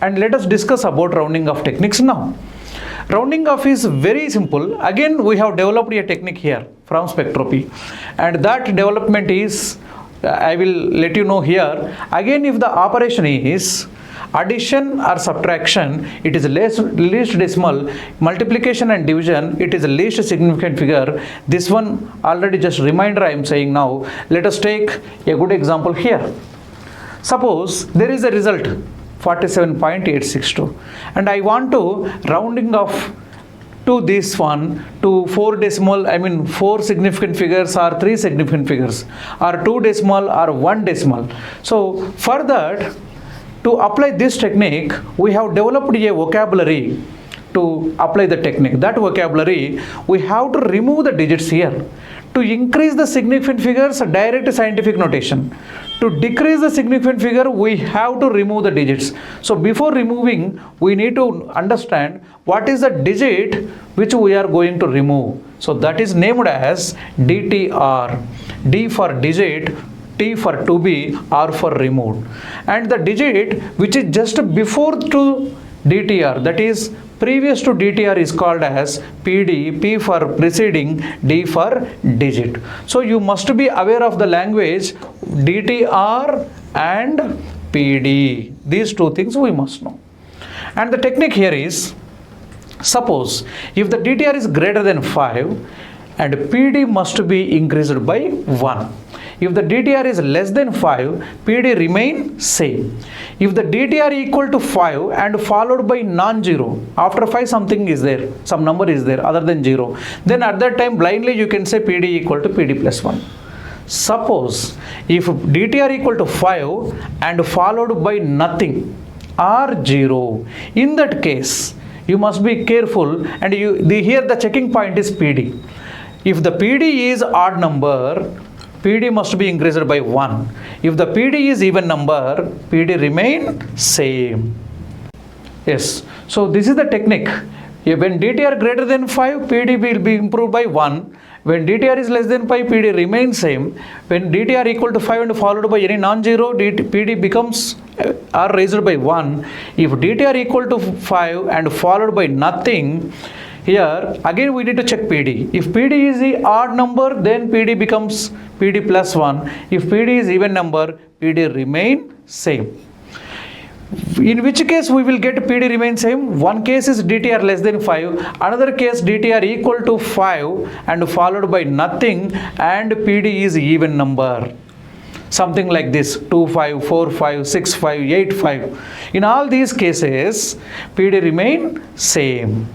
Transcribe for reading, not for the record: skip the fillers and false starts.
And let us discuss about rounding off techniques now. Rounding off is very simple. Again, we have developed a technique here from spectropy, and that development is, I will let you know here. Again, if the operation is addition or subtraction, it is least decimal. Multiplication and division, it is a least significant figure. This one already just reminder I am saying now. Let us take a good example here. Suppose there is a result 47.862 and I want to rounding off to this one to 4 significant figures or 3 significant figures, or 2 decimal or 1 decimal. So for that, to apply this technique, we have developed a vocabulary to apply the technique. That vocabulary, we have to remove the digits here. To increase the significant figures, direct scientific notation. To decrease the significant figure, we have to remove the digits. So before removing, we need to understand what is the digit which we are going to remove. So that is named as DTR. D for digit, T for to be, R for removed. And the digit which is just before to DTR, that is previous to DTR, is called as PD, P for preceding, D for digit. So you must be aware of the language DTR and PD. These two things we must know. And the technique here is, suppose if the DTR is greater than 5 and PD must be increased by 1. If the DTR is less than 5, PD remain same. If the DTR equal to 5 and followed by non-zero, after 5 something is there, some number is there other than 0, then at that time blindly you can say PD equal to PD plus 1. Suppose if DTR equal to 5 and followed by nothing or 0, in that case you must be careful, and here the checking point is PD. If the PD is odd number, PD must be increased by 1. If the PD is even number, PD remain same. Yes. So this is the technique. When DTR greater than 5, PD will be improved by 1. When DTR is less than 5, PD remains same. When DTR equal to 5 and followed by any non-zero, PD becomes or raised by 1. If DTR equal to 5 and followed by nothing, here again we need to check PD. If PD is the odd number, then PD becomes PD plus 1. If PD is even number, PD remain same. In which case we will get PD remain same? One case is DTR less than 5, another case DTR equal to 5 and followed by nothing and PD is even number. Something like this, 2, 5, 4, 5, 6, 5, 8, 5. In all these cases, PD remain same.